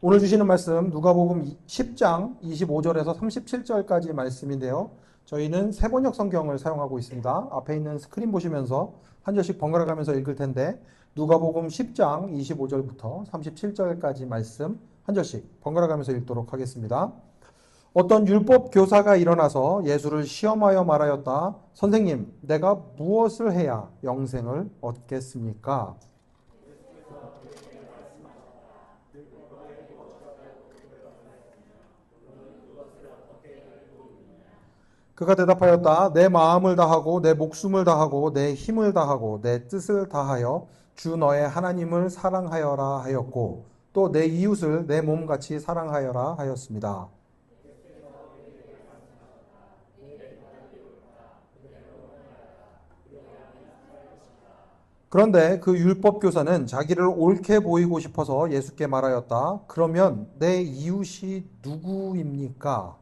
오늘 주시는 말씀 누가복음 10장 25절에서 37절까지 말씀인데요. 저희는 세번역 성경을 사용하고 있습니다. 앞에 있는 스크린 보시면서 한 절씩 번갈아 가면서 읽을 텐데 누가복음 10장 25절부터 37절까지 말씀 한 절씩 번갈아 가면서 읽도록 하겠습니다. 어떤 율법 교사가 일어나서 예수를 시험하여 말하였다. 선생님, 내가 무엇을 해야 영생을 얻겠습니까? 그가 대답하였다. 내 마음을 다하고 내 목숨을 다하고 내 힘을 다하고 내 뜻을 다하여 주 너의 하나님을 사랑하여라 하였고 또 내 이웃을 내 몸같이 사랑하여라 하였습니다. 그런데 그 율법 교사는 자기를 옳게 보이고 싶어서 예수께 말하였다. 그러면 내 이웃이 누구입니까?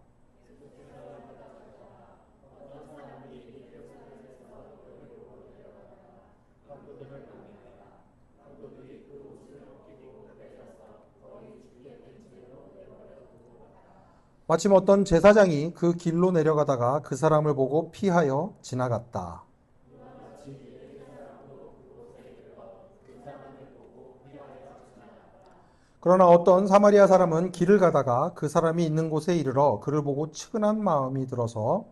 마침 어떤 제사장이 그 길로 내려가다가 그 사람을 보고 피하여 지나갔다. 그러나 어떤 사마리아 사람은 길을 가다가 그 사람이 있는 곳에 이르러 그를 보고 측은한 마음이 들어서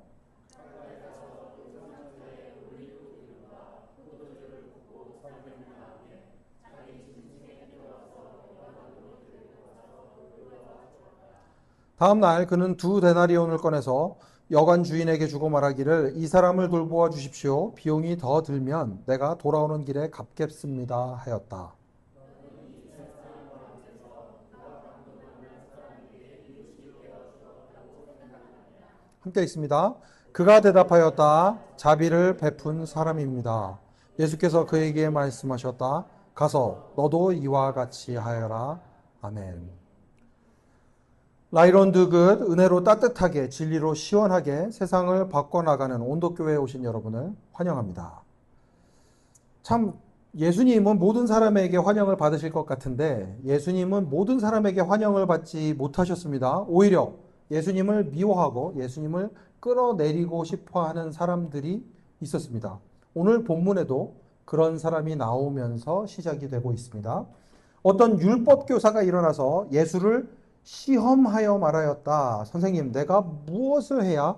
다음 날 그는 두 데나리온을 꺼내서 여관 주인에게 주고 말하기를 이 사람을 돌보아 주십시오. 비용이 더 들면 내가 돌아오는 길에 갚겠습니다 하였다. 함께 있습니다. 그가 대답하였다. 자비를 베푼 사람입니다. 예수께서 그에게 말씀하셨다. 가서 너도 이와 같이 하여라. 아멘. 라이론드 굿 은혜로 따뜻하게 진리로 시원하게 세상을 바꿔나가는 온도교회에 오신 여러분을 환영합니다. 참 예수님은 모든 사람에게 환영을 받으실 것 같은데 예수님은 모든 사람에게 환영을 받지 못하셨습니다. 오히려 예수님을 미워하고 예수님을 끌어내리고 싶어 하는 사람들이 있었습니다. 오늘 본문에도 그런 사람이 나오면서 시작이 되고 있습니다. 어떤 율법 교사가 일어나서 예수를 시험하여 말하였다. 선생님, 내가 무엇을 해야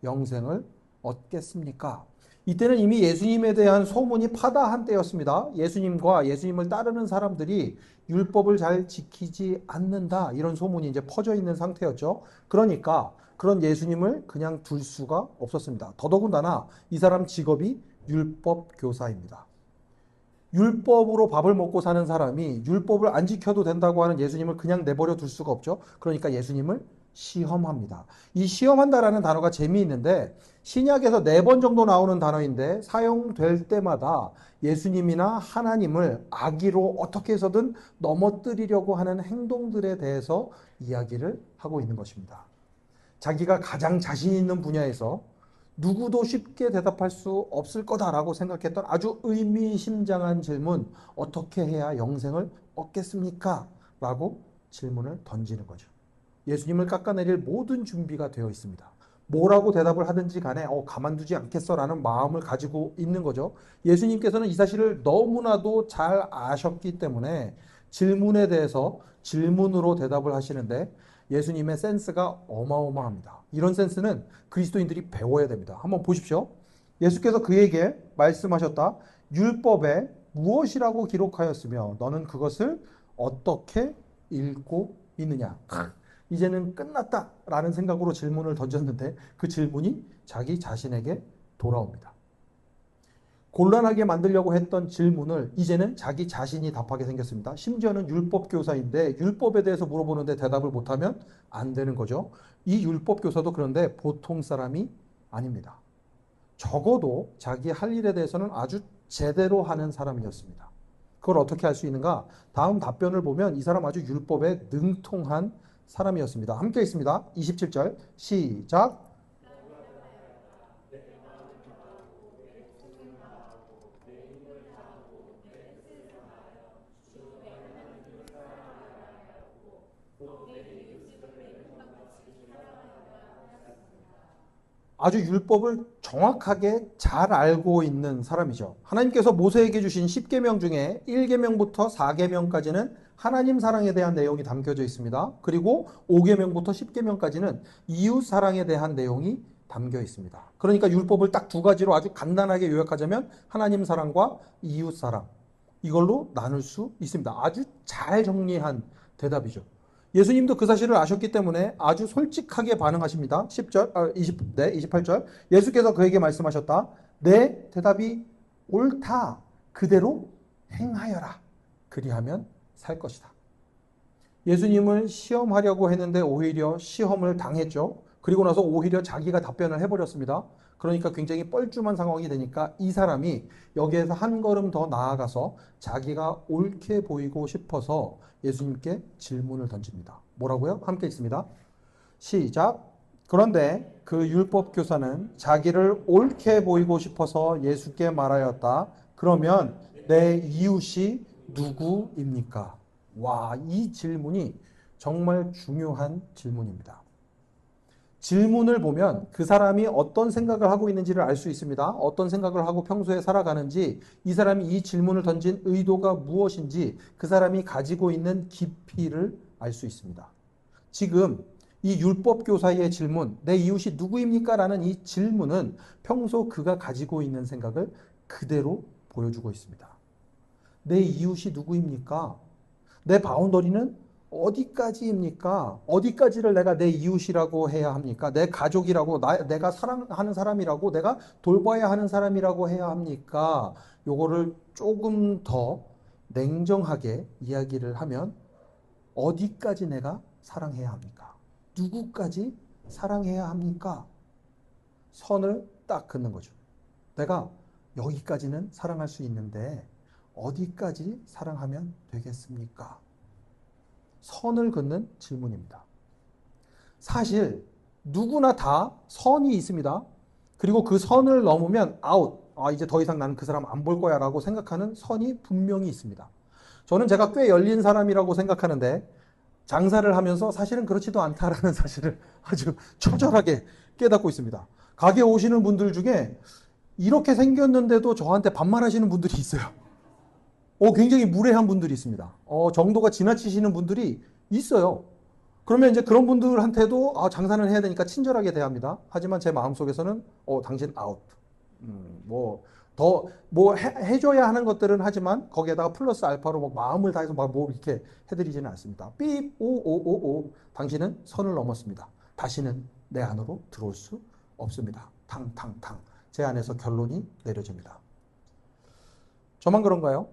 영생을 얻겠습니까? 이때는 이미 예수님에 대한 소문이 파다한 때였습니다. 예수님과 예수님을 따르는 사람들이 율법을 잘 지키지 않는다. 이런 소문이 이제 퍼져 있는 상태였죠. 그러니까 그런 예수님을 그냥 둘 수가 없었습니다. 더더군다나 이 사람 직업이 율법 교사입니다. 율법으로 밥을 먹고 사는 사람이 율법을 안 지켜도 된다고 하는 예수님을 그냥 내버려 둘 수가 없죠. 그러니까 예수님을 시험합니다. 이 시험한다라는 단어가 재미있는데 신약에서 4번 정도 나오는 단어인데 사용될 때마다 예수님이나 하나님을 악의로 어떻게 해서든 넘어뜨리려고 하는 행동들에 대해서 이야기를 하고 있는 것입니다. 자기가 가장 자신 있는 분야에서 누구도 쉽게 대답할 수 없을 거다라고 생각했던 아주 의미심장한 질문, 어떻게 해야 영생을 얻겠습니까? 라고 질문을 던지는 거죠. 예수님을 깎아내릴 모든 준비가 되어 있습니다. 뭐라고 대답을 하든지 간에 가만두지 않겠어라는 마음을 가지고 있는 거죠. 예수님께서는 이 사실을 너무나도 잘 아셨기 때문에 질문에 대해서 질문으로 대답을 하시는데 예수님의 센스가 어마어마합니다. 이런 센스는 그리스도인들이 배워야 됩니다. 한번 보십시오. 예수께서 그에게 말씀하셨다. 율법에 무엇이라고 기록하였으며 너는 그것을 어떻게 읽고 있느냐. 이제는 끝났다라는 생각으로 질문을 던졌는데 그 질문이 자기 자신에게 돌아옵니다. 곤란하게 만들려고 했던 질문을 이제는 자기 자신이 답하게 생겼습니다. 심지어는 율법 교사인데 율법에 대해서 물어보는데 대답을 못하면 안 되는 거죠. 이 율법 교사도 그런데 보통 사람이 아닙니다. 적어도 자기 할 일에 대해서는 아주 제대로 하는 사람이었습니다. 그걸 어떻게 할 수 있는가? 다음 답변을 보면 이 사람 아주 율법에 능통한 사람이었습니다. 함께 있습니다. 27절 시작. 아주 율법을 정확하게 잘 알고 있는 사람이죠. 하나님께서 모세에게 주신 10계명 중에 1계명부터 4계명까지는 하나님 사랑에 대한 내용이 담겨져 있습니다. 그리고 5계명부터 10계명까지는 이웃 사랑에 대한 내용이 담겨 있습니다. 그러니까 율법을 딱 두 가지로 아주 간단하게 요약하자면 하나님 사랑과 이웃 사랑, 이걸로 나눌 수 있습니다. 아주 잘 정리한 대답이죠. 예수님도 그 사실을 아셨기 때문에 아주 솔직하게 반응하십니다. 10절, 28절. 예수께서 그에게 말씀하셨다. 내 대답이 옳다. 그대로 행하여라. 그리하면 살 것이다. 예수님을 시험하려고 했는데 오히려 시험을 당했죠. 그리고 나서 오히려 자기가 답변을 해버렸습니다. 그러니까 굉장히 뻘쭘한 상황이 되니까 이 사람이 여기에서 한 걸음 더 나아가서 자기가 옳게 보이고 싶어서 예수님께 질문을 던집니다. 뭐라고요? 함께 읽습니다. 시작. 그런데 그 율법 교사는 자기를 옳게 보이고 싶어서 예수께 말하였다. 그러면 내 이웃이 누구입니까? 와, 이 질문이 정말 중요한 질문입니다. 질문을 보면 그 사람이 어떤 생각을 하고 있는지를 알 수 있습니다. 어떤 생각을 하고 평소에 살아가는지, 이 사람이 이 질문을 던진 의도가 무엇인지, 그 사람이 가지고 있는 깊이를 알 수 있습니다. 지금 이 율법 교사의 질문, 내 이웃이 누구입니까? 라는 이 질문은 평소 그가 가지고 있는 생각을 그대로 보여주고 있습니다. 내 이웃이 누구입니까? 내 바운더리는 어디까지입니까? 어디까지를 내가 내 이웃이라고 해야 합니까? 내 가족이라고, 내가 사랑하는 사람이라고, 내가 돌봐야 하는 사람이라고 해야 합니까? 요거를 조금 더 냉정하게 이야기를 하면 어디까지 내가 사랑해야 합니까? 누구까지 사랑해야 합니까? 선을 딱 긋는 거죠. 내가 여기까지는 사랑할 수 있는데 어디까지 사랑하면 되겠습니까? 선을 긋는 질문입니다. 사실 누구나 다 선이 있습니다. 그리고 그 선을 넘으면 아웃. 이제 더 이상 나는 그 사람 안 볼 거야 라고 생각하는 선이 분명히 있습니다. 저는 제가 꽤 열린 사람이라고 생각하는데 장사를 하면서 사실은 그렇지도 않다라는 사실을 아주 처절하게 깨닫고 있습니다. 가게 오시는 분들 중에 이렇게 생겼는데도 저한테 반말하시는 분들이 있어요. 굉장히 무례한 분들이 있습니다. 정도가 지나치시는 분들이 있어요. 그러면 이제 그런 분들한테도 장사는 해야 되니까 친절하게 대합니다. 하지만 제 마음속에서는 당신 아웃. 해줘야 하는 것들은 하지만 거기에다가 플러스 알파로 막 마음을 다해서 이렇게 해드리지는 않습니다. 삐, 오. 당신은 선을 넘었습니다. 다시는 내 안으로 들어올 수 없습니다. 탕. 제 안에서 결론이 내려집니다. 저만 그런가요?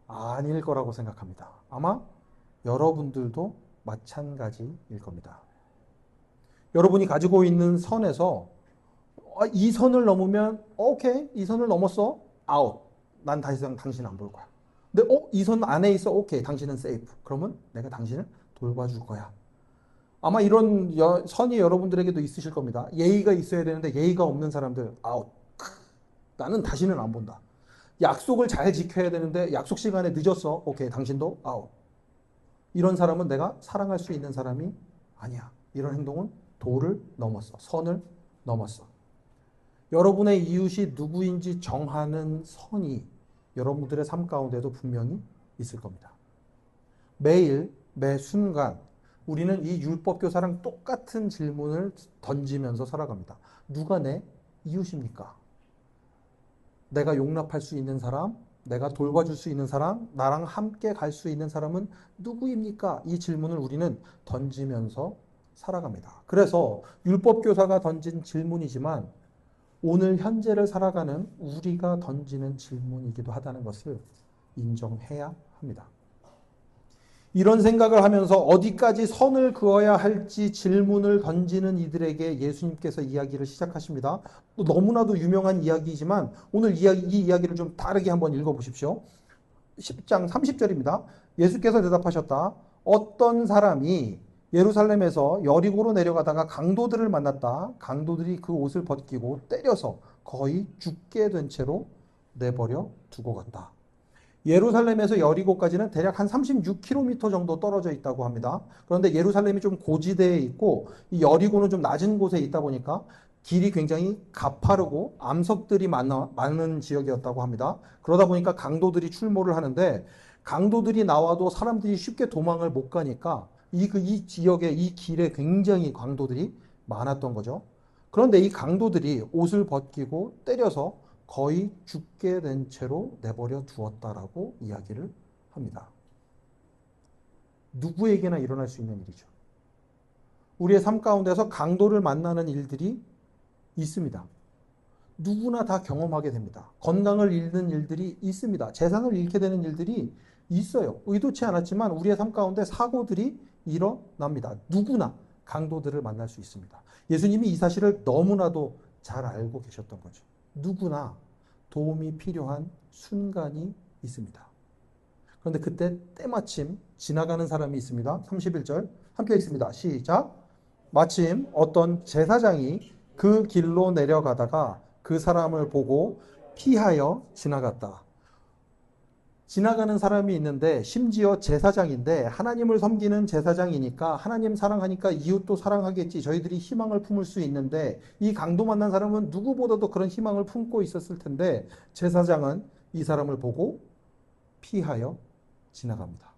아닐 거라고 생각합니다. 아마 여러분들도 마찬가지일 겁니다. 여러분이 가지고 있는 선에서 이 선을 넘으면 오케이, 이 선을 넘었어, 아웃. 난 다시 당신 안 볼 거야. 근데 이 선 안에 있어, 오케이, 당신은 세이프. 그러면 내가 당신을 돌봐줄 거야. 아마 이런 선이 여러분들에게도 있으실 겁니다. 예의가 있어야 되는데 예의가 없는 사람들 아웃. 나는 다시는 안 본다. 약속을 잘 지켜야 되는데 약속 시간에 늦었어. 오케이, 당신도 아웃. 이런 사람은 내가 사랑할 수 있는 사람이 아니야. 이런 행동은 도를 넘었어. 선을 넘었어. 여러분의 이웃이 누구인지 정하는 선이 여러분들의 삶 가운데도 분명히 있을 겁니다. 매일, 매 순간 우리는 이 율법교사랑 똑같은 질문을 던지면서 살아갑니다. 누가 내 이웃입니까? 내가 용납할 수 있는 사람, 내가 돌봐줄 수 있는 사람, 나랑 함께 갈 수 있는 사람은 누구입니까? 이 질문을 우리는 던지면서 살아갑니다. 그래서 율법교사가 던진 질문이지만 오늘 현재를 살아가는 우리가 던지는 질문이기도 하다는 것을 인정해야 합니다. 이런 생각을 하면서 어디까지 선을 그어야 할지 질문을 던지는 이들에게 예수님께서 이야기를 시작하십니다. 또 너무나도 유명한 이야기이지만 오늘 이 이야기를 좀 다르게 한번 읽어보십시오. 10장 30절입니다. 예수께서 대답하셨다. 어떤 사람이 예루살렘에서 여리고로 내려가다가 강도들을 만났다. 강도들이 그 옷을 벗기고 때려서 거의 죽게 된 채로 내버려 두고 갔다. 예루살렘에서 여리고까지는 대략 한 36km 정도 떨어져 있다고 합니다. 그런데 예루살렘이 좀 고지대에 있고 이 여리고는 좀 낮은 곳에 있다 보니까 길이 굉장히 가파르고 암석들이 많은 지역이었다고 합니다. 그러다 보니까 강도들이 출몰을 하는데 강도들이 나와도 사람들이 쉽게 도망을 못 가니까 이 지역에 이 길에 굉장히 강도들이 많았던 거죠. 그런데 이 강도들이 옷을 벗기고 때려서 거의 죽게 된 채로 내버려 두었다라고 이야기를 합니다. 누구에게나 일어날 수 있는 일이죠. 우리의 삶 가운데서 강도를 만나는 일들이 있습니다. 누구나 다 경험하게 됩니다. 건강을 잃는 일들이 있습니다. 재산을 잃게 되는 일들이 있어요. 의도치 않았지만 우리의 삶 가운데 사고들이 일어납니다. 누구나 강도들을 만날 수 있습니다. 예수님이 이 사실을 너무나도 잘 알고 계셨던 거죠. 누구나 도움이 필요한 순간이 있습니다. 그런데 그때 때마침 지나가는 사람이 있습니다. 31절 함께 읽습니다. 시작. 마침 어떤 제사장이 그 길로 내려가다가 그 사람을 보고 피하여 지나갔다. 지나가는 사람이 있는데 심지어 제사장인데 하나님을 섬기는 제사장이니까 하나님 사랑하니까 이웃도 사랑하겠지. 저희들이 희망을 품을 수 있는데 이 강도 만난 사람은 누구보다도 그런 희망을 품고 있었을 텐데 제사장은 이 사람을 보고 피하여 지나갑니다.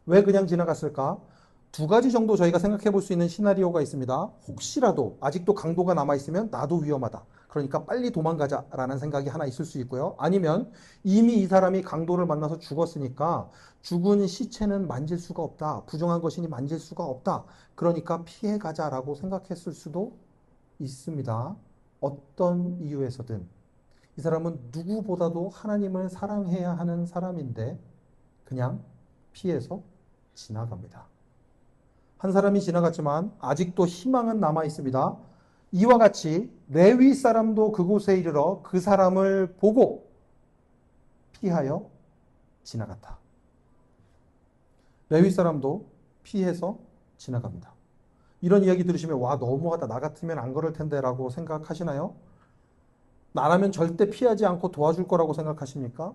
왜 그냥 지나갔을까? 두 가지 정도 저희가 생각해 볼 수 있는 시나리오가 있습니다. 혹시라도 아직도 강도가 남아있으면 나도 위험하다. 그러니까 빨리 도망가자라는 생각이 하나 있을 수 있고요. 아니면 이미 이 사람이 강도를 만나서 죽었으니까 죽은 시체는 만질 수가 없다. 부정한 것이니 만질 수가 없다. 그러니까 피해가자라고 생각했을 수도 있습니다. 어떤 이유에서든 이 사람은 누구보다도 하나님을 사랑해야 하는 사람인데 그냥 피해서 지나갑니다. 한 사람이 지나갔지만 아직도 희망은 남아 있습니다. 이와 같이 레위 사람도 그곳에 이르러 그 사람을 보고 피하여 지나갔다. 레위 사람도 피해서 지나갑니다. 이런 이야기 들으시면 와 너무하다. 나 같으면 안 그럴 텐데 라고 생각하시나요? 나라면 절대 피하지 않고 도와줄 거라고 생각하십니까?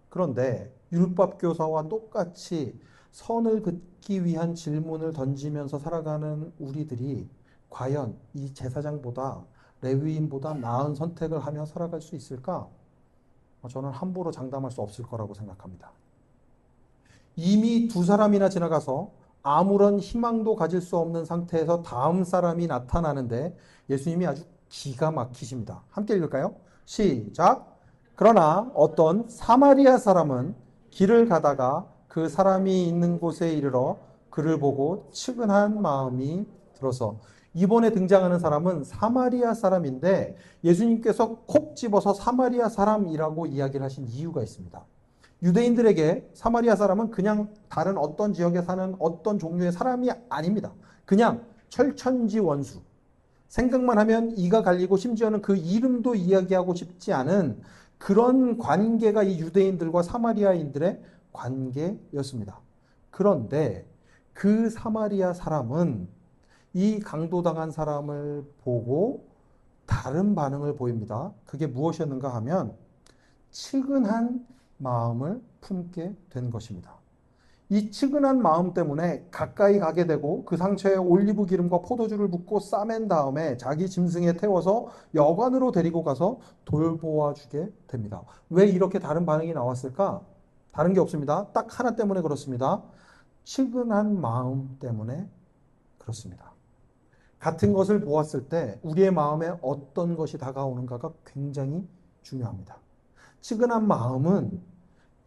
그런데 율법교사와 똑같이 선을 긋기 위한 질문을 던지면서 살아가는 우리들이 과연 이 제사장보다 레위인보다 나은 선택을 하며 살아갈 수 있을까? 저는 함부로 장담할 수 없을 거라고 생각합니다. 이미 두 사람이나 지나가서 아무런 희망도 가질 수 없는 상태에서 다음 사람이 나타나는데 예수님이 아주 기가 막히십니다. 함께 읽을까요? 시작! 그러나 어떤 사마리아 사람은 길을 가다가 그 사람이 있는 곳에 이르러 그를 보고 측은한 마음이 들어서 이번에 등장하는 사람은 사마리아 사람인데 예수님께서 콕 집어서 사마리아 사람이라고 이야기를 하신 이유가 있습니다. 유대인들에게 사마리아 사람은 그냥 다른 어떤 지역에 사는 어떤 종류의 사람이 아닙니다. 그냥 철천지 원수. 생각만 하면 이가 갈리고 심지어는 그 이름도 이야기하고 싶지 않은 그런 관계가 이 유대인들과 사마리아인들의 관계였습니다. 그런데 그 사마리아 사람은 이 강도당한 사람을 보고 다른 반응을 보입니다. 그게 무엇이었는가 하면 측은한 마음을 품게 된 것입니다. 이 측은한 마음 때문에 가까이 가게 되고 그 상처에 올리브 기름과 포도주를 붓고 싸맨 다음에 자기 짐승에 태워서 여관으로 데리고 가서 돌보아 주게 됩니다. 왜 이렇게 다른 반응이 나왔을까? 다른 게 없습니다. 딱 하나 때문에 그렇습니다. 측은한 마음 때문에 그렇습니다. 같은 것을 보았을 때 우리의 마음에 어떤 것이 다가오는가가 굉장히 중요합니다. 측은한 마음은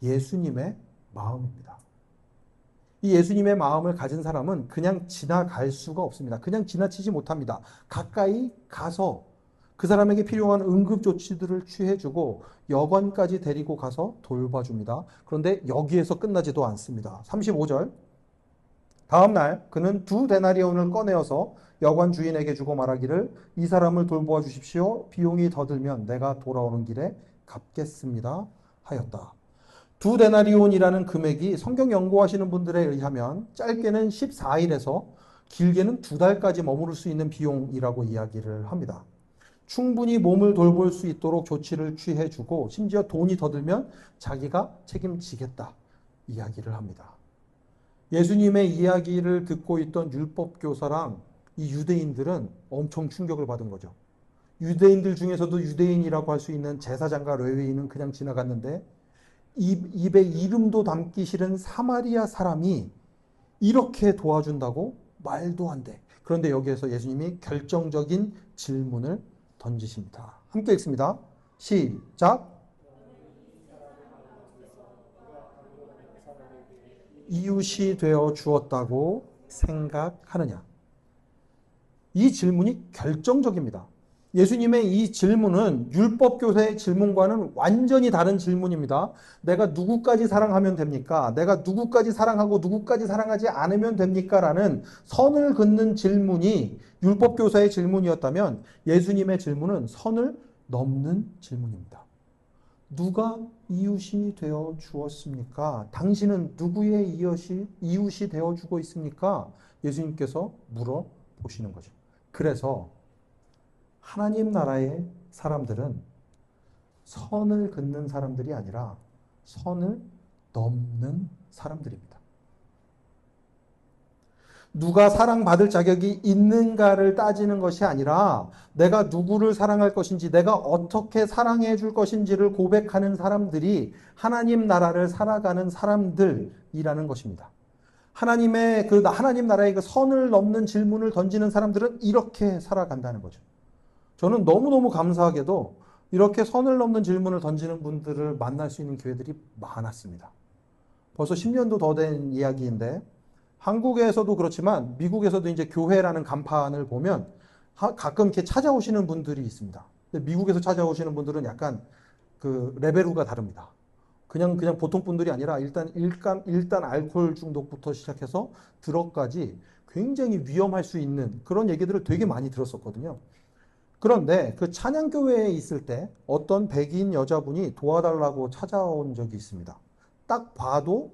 예수님의 마음입니다. 이 예수님의 마음을 가진 사람은 그냥 지나갈 수가 없습니다. 그냥 지나치지 못합니다. 가까이 가서 그 사람에게 필요한 응급조치들을 취해주고 여관까지 데리고 가서 돌봐줍니다. 그런데 여기에서 끝나지도 않습니다. 35절 다음날 그는 2데나리온을 꺼내어서 여관 주인에게 주고 말하기를 이 사람을 돌보아 주십시오. 비용이 더 들면 내가 돌아오는 길에 갚겠습니다 하였다. 2데나리온이라는 금액이 성경 연구하시는 분들에 의하면 짧게는 14일에서 길게는 2달까지 머무를 수 있는 비용이라고 이야기를 합니다. 충분히 몸을 돌볼 수 있도록 조치를 취해주고 심지어 돈이 더 들면 자기가 책임지겠다 이야기를 합니다. 예수님의 이야기를 듣고 있던 율법교사랑 이 유대인들은 엄청 충격을 받은 거죠. 유대인들 중에서도 유대인이라고 할 수 있는 제사장과 레위인은 그냥 지나갔는데 입에 이름도 담기 싫은 사마리아 사람이 이렇게 도와준다고? 말도 안 돼. 그런데 여기에서 예수님이 결정적인 질문을 던지십니다. 함께 읽습니다. 시작. 이웃이 되어 주었다고 생각하느냐? 이 질문이 결정적입니다. 예수님의 이 질문은 율법교사의 질문과는 완전히 다른 질문입니다. 내가 누구까지 사랑하면 됩니까? 내가 누구까지 사랑하고 누구까지 사랑하지 않으면 됩니까? 라는 선을 긋는 질문이 율법교사의 질문이었다면 예수님의 질문은 선을 넘는 질문입니다. 누가 이웃이 되어 주었습니까? 당신은 누구의 이웃이 되어 주고 있습니까? 예수님께서 물어보시는 거죠. 그래서 하나님 나라의 사람들은 선을 긋는 사람들이 아니라 선을 넘는 사람들입니다. 누가 사랑받을 자격이 있는가를 따지는 것이 아니라 내가 누구를 사랑할 것인지, 내가 어떻게 사랑해 줄 것인지를 고백하는 사람들이 하나님 나라를 살아가는 사람들이라는 것입니다. 하나님 나라의 그 선을 넘는 질문을 던지는 사람들은 이렇게 살아간다는 거죠. 저는 너무너무 감사하게도 이렇게 선을 넘는 질문을 던지는 분들을 만날 수 있는 기회들이 많았습니다. 벌써 10년도 더 된 이야기인데 한국에서도 그렇지만 미국에서도 이제 교회라는 간판을 보면 가끔 이렇게 찾아오시는 분들이 있습니다. 근데 미국에서 찾아오시는 분들은 약간 그 레벨우가 다릅니다. 그냥 보통 분들이 아니라 일단 알코올 중독부터 시작해서 드럭까지 굉장히 위험할 수 있는 그런 얘기들을 되게 많이 들었었거든요. 그런데 그 찬양교회에 있을 때 어떤 백인 여자분이 도와달라고 찾아온 적이 있습니다. 딱 봐도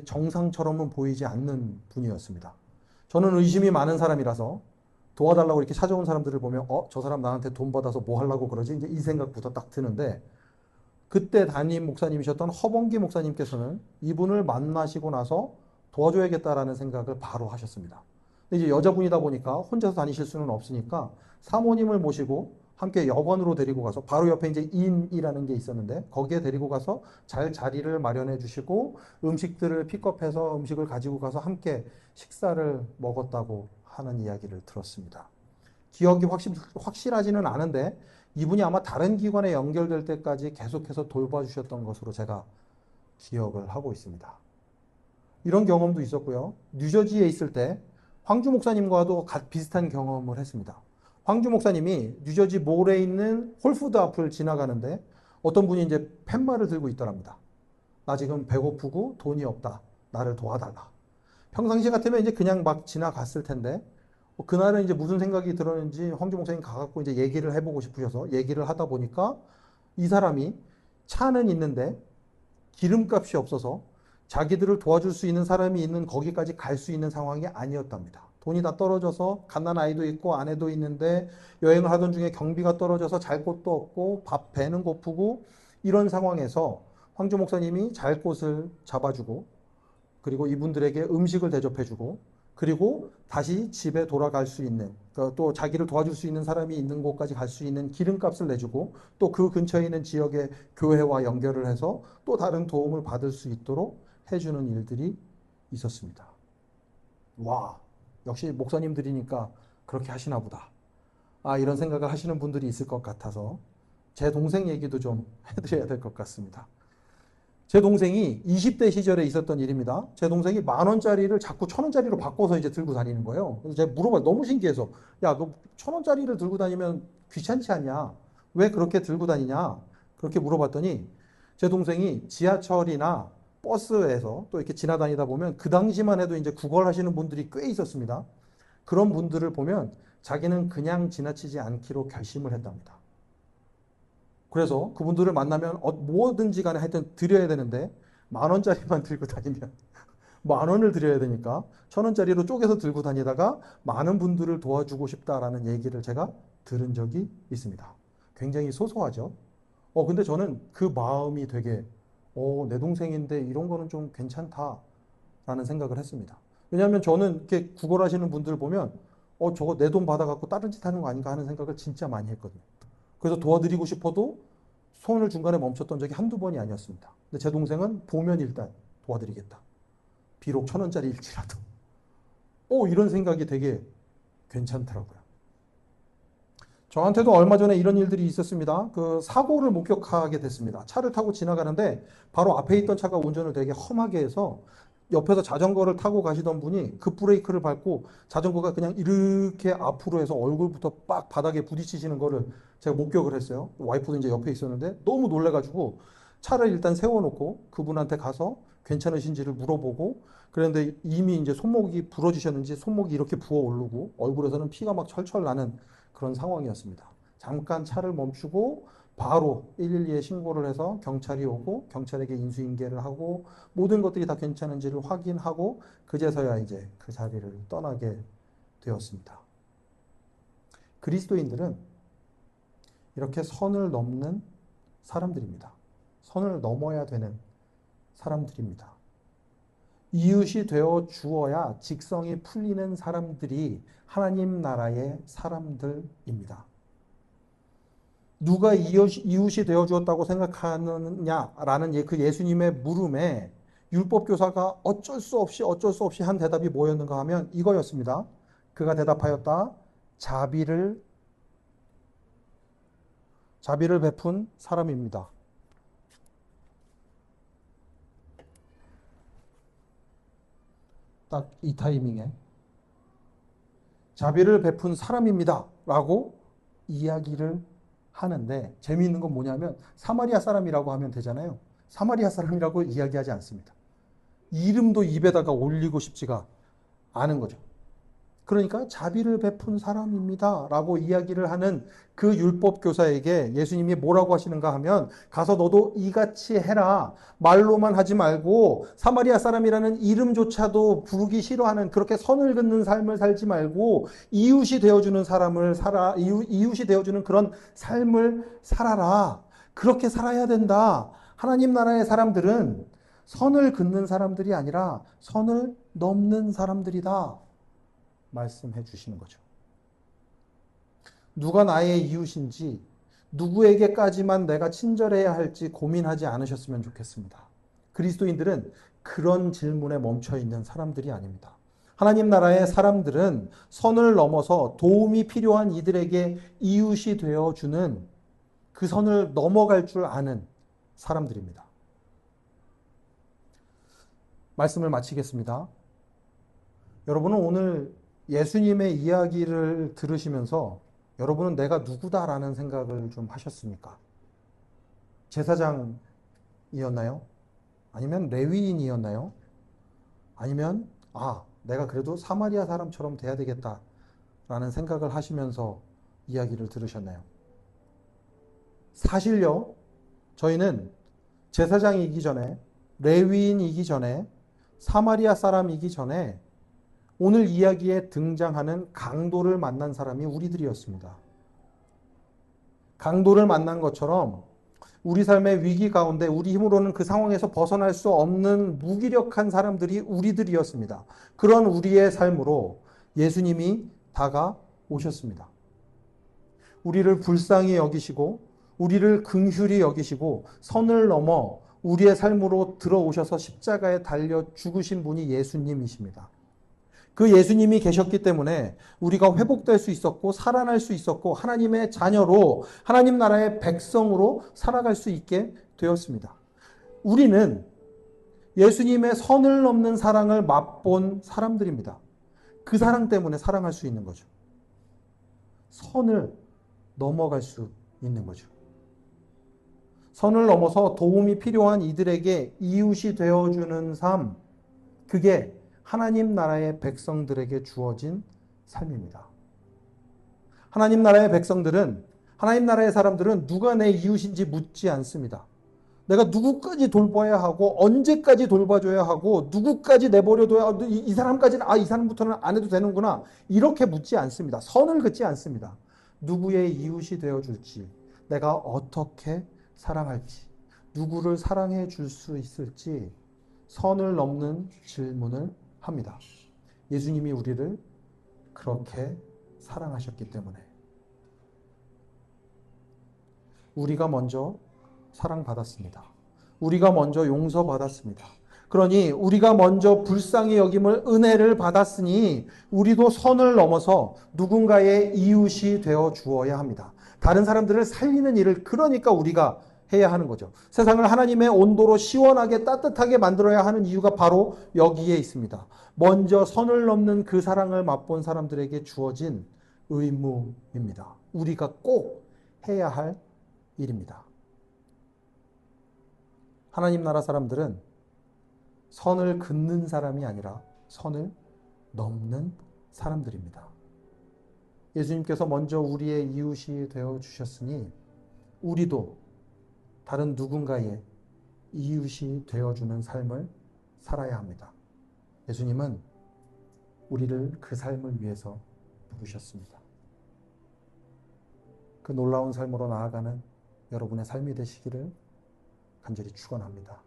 정상처럼은 보이지 않는 분이었습니다. 저는 의심이 많은 사람이라서 도와달라고 이렇게 찾아온 사람들을 보면 저 사람 나한테 돈 받아서 뭐 하려고 그러지? 이제 이 생각부터 딱 드는데 그때 담임 목사님이셨던 허범기 목사님께서는 이분을 만나시고 나서 도와줘야겠다라는 생각을 바로 하셨습니다. 근데 이제 여자분이다 보니까 혼자서 다니실 수는 없으니까 사모님을 모시고 함께 여관으로 데리고 가서 바로 옆에 이제 인이라는 게 있었는데 거기에 데리고 가서 잘 자리를 마련해 주시고 음식들을 픽업해서 음식을 가지고 가서 함께 식사를 먹었다고 하는 이야기를 들었습니다. 기억이 확실하지는 않은데 이분이 아마 다른 기관에 연결될 때까지 계속해서 돌봐주셨던 것으로 제가 기억을 하고 있습니다. 이런 경험도 있었고요. 뉴저지에 있을 때 황주 목사님과도 비슷한 경험을 했습니다. 황주 목사님이 뉴저지 몰에 있는 홀푸드 앞을 지나가는데 어떤 분이 이제 팻말을 들고 있더랍니다. 나 지금 배고프고 돈이 없다. 나를 도와달라. 평상시 같으면 이제 그냥 막 지나갔을 텐데 그날은 이제 무슨 생각이 들었는지 황주 목사님 가갖고 이제 얘기를 해보고 싶으셔서 얘기를 하다 보니까 이 사람이 차는 있는데 기름값이 없어서 자기들을 도와줄 수 있는 사람이 있는 거기까지 갈 수 있는 상황이 아니었답니다. 돈이 다 떨어져서 갓난 아이도 있고 아내도 있는데 여행을 하던 중에 경비가 떨어져서 잘 곳도 없고 배는 고프고 이런 상황에서 황주 목사님이 잘 곳을 잡아주고 그리고 이분들에게 음식을 대접해주고 그리고 다시 집에 돌아갈 수 있는 또 자기를 도와줄 수 있는 사람이 있는 곳까지 갈 수 있는 기름값을 내주고 또 그 근처에 있는 지역의 교회와 연결을 해서 또 다른 도움을 받을 수 있도록 해주는 일들이 있었습니다. 와, 역시 목사님들이니까 그렇게 하시나 보다. 이런 생각을 하시는 분들이 있을 것 같아서 제 동생 얘기도 좀 해드려야 될 것 같습니다. 제 동생이 20대 시절에 있었던 일입니다. 제 동생이 10,000원짜리를 자꾸 1,000원짜리로 바꿔서 이제 들고 다니는 거예요. 그래서 제가 물어봐요. 너무 신기해서. 야, 너 1,000원짜리를 들고 다니면 귀찮지 않냐? 왜 그렇게 들고 다니냐? 그렇게 물어봤더니 제 동생이 지하철이나 버스에서 또 이렇게 지나다니다 보면 그 당시만 해도 이제 구걸하시는 분들이 꽤 있었습니다. 그런 분들을 보면 자기는 그냥 지나치지 않기로 결심을 했답니다. 그래서 그분들을 만나면 뭐든지 간에 하여튼 드려야 되는데 10,000원짜리만 들고 다니면 10,000원을 드려야 되니까 1,000원짜리로 쪼개서 들고 다니다가 많은 분들을 도와주고 싶다라는 얘기를 제가 들은 적이 있습니다. 굉장히 소소하죠. 근데 저는 그 마음이 되게, 내 동생인데 이런 거는 좀 괜찮다라는 생각을 했습니다. 왜냐하면 저는 이렇게 구걸하시는 분들 보면, 저거 내 돈 받아갖고 다른 짓 하는 거 아닌가 하는 생각을 진짜 많이 했거든요. 그래서 도와드리고 싶어도 손을 중간에 멈췄던 적이 한두 번이 아니었습니다. 근데 제 동생은 보면 일단 도와드리겠다. 비록 1,000원짜리일지라도. 이런 생각이 되게 괜찮더라고요. 저한테도 얼마 전에 이런 일들이 있었습니다. 그 사고를 목격하게 됐습니다. 차를 타고 지나가는데 바로 앞에 있던 차가 운전을 되게 험하게 해서 옆에서 자전거를 타고 가시던 분이 급브레이크를 밟고 자전거가 그냥 이렇게 앞으로 해서 얼굴부터 빡 바닥에 부딪히시는 거를 제가 목격을 했어요. 와이프도 이제 옆에 있었는데 너무 놀래가지고 차를 일단 세워놓고 그분한테 가서 괜찮으신지를 물어보고, 그런데 이미 이제 손목이 부러지셨는지 손목이 이렇게 부어 오르고 얼굴에서는 피가 막 철철 나는 그런 상황이었습니다. 잠깐 차를 멈추고 바로 112에 신고를 해서 경찰이 오고 경찰에게 인수인계를 하고 모든 것들이 다 괜찮은지를 확인하고 그제서야 이제 그 자리를 떠나게 되었습니다. 그리스도인들은 이렇게 선을 넘는 사람들입니다. 선을 넘어야 되는 사람들입니다. 이웃이 되어 주어야 직성이 풀리는 사람들이 하나님 나라의 사람들입니다. 누가 이웃이 되어 주었다고 생각하느냐라는 그 예수님의 물음에 율법교사가 어쩔 수 없이 한 대답이 뭐였는가 하면 이거였습니다. 그가 대답하였다. 자비를 베푼 사람입니다. 딱 이 타이밍에 자비를 베푼 사람입니다 라고 이야기를 하는데, 재미있는 건 뭐냐면 사마리아 사람이라고 하면 되잖아요. 사마리아 사람이라고 이야기하지 않습니다. 이름도 입에다가 올리고 싶지가 않은 거죠. 그러니까 자비를 베푼 사람입니다 라고 이야기를 하는 그 율법교사에게 예수님이 뭐라고 하시는가 하면, 가서 너도 이같이 해라. 말로만 하지 말고 사마리아 사람이라는 이름조차도 부르기 싫어하는 그렇게 선을 긋는 삶을 살지 말고 이웃이 되어주는 사람을 이웃이 되어주는 그런 삶을 살아라. 그렇게 살아야 된다. 하나님 나라의 사람들은 선을 긋는 사람들이 아니라 선을 넘는 사람들이다 말씀해 주시는 거죠. 누가 나의 이웃인지, 누구에게까지만 내가 친절해야 할지 고민하지 않으셨으면 좋겠습니다. 그리스도인들은 그런 질문에 멈춰 있는 사람들이 아닙니다. 하나님 나라의 사람들은 선을 넘어서 도움이 필요한 이들에게 이웃이 되어주는, 그 선을 넘어갈 줄 아는 사람들입니다. 말씀을 마치겠습니다. 여러분은 오늘 예수님의 이야기를 들으시면서 여러분은 내가 누구다라는 생각을 좀 하셨습니까? 제사장이었나요? 아니면 레위인이었나요? 아니면 내가 그래도 사마리아 사람처럼 돼야 되겠다라는 생각을 하시면서 이야기를 들으셨나요? 사실요, 저희는 제사장이기 전에, 레위인이기 전에, 사마리아 사람이기 전에 오늘 이야기에 등장하는 강도를 만난 사람이 우리들이었습니다. 강도를 만난 것처럼 우리 삶의 위기 가운데 우리 힘으로는 그 상황에서 벗어날 수 없는 무기력한 사람들이 우리들이었습니다. 그런 우리의 삶으로 예수님이 다가오셨습니다. 우리를 불쌍히 여기시고 우리를 긍휼히 여기시고 선을 넘어 우리의 삶으로 들어오셔서 십자가에 달려 죽으신 분이 예수님이십니다. 그 예수님이 계셨기 때문에 우리가 회복될 수 있었고 살아날 수 있었고 하나님의 자녀로, 하나님 나라의 백성으로 살아갈 수 있게 되었습니다. 우리는 예수님의 선을 넘는 사랑을 맛본 사람들입니다. 그 사랑 때문에 사랑할 수 있는 거죠. 선을 넘어갈 수 있는 거죠. 선을 넘어서 도움이 필요한 이들에게 이웃이 되어주는 삶, 그게 하나님 나라의 백성들에게 주어진 삶입니다. 하나님 나라의 백성들은, 하나님 나라의 사람들은 누가 내 이웃인지 묻지 않습니다. 내가 누구까지 돌봐야 하고 언제까지 돌봐줘야 하고 누구까지 내버려둬야 이 사람까지는 이 사람부터는 안 해도 되는구나 이렇게 묻지 않습니다. 선을 긋지 않습니다. 누구의 이웃이 되어줄지, 내가 어떻게 사랑할지, 누구를 사랑해 줄 수 있을지 선을 넘는 질문을 합니다. 예수님이 우리를 그렇게 사랑하셨기 때문에. 우리가 먼저 사랑받았습니다. 우리가 먼저 용서받았습니다. 그러니 우리가 먼저 불쌍히 여김을 은혜를 받았으니 우리도 선을 넘어서 누군가의 이웃이 되어 주어야 합니다. 다른 사람들을 살리는 일을 그러니까 우리가 해야 하는 거죠. 세상을 하나님의 온도로 시원하게 따뜻하게 만들어야 하는 이유가 바로 여기에 있습니다. 먼저 선을 넘는 그 사랑을 맛본 사람들에게 주어진 의무입니다. 우리가 꼭 해야 할 일입니다. 하나님 나라 사람들은 선을 긋는 사람이 아니라 선을 넘는 사람들입니다. 예수님께서 먼저 우리의 이웃이 되어 주셨으니 우리도 다른 누군가의 이웃이 되어주는 삶을 살아야 합니다. 예수님은 우리를 그 삶을 위해서 부르셨습니다. 그 놀라운 삶으로 나아가는 여러분의 삶이 되시기를 간절히 축원합니다.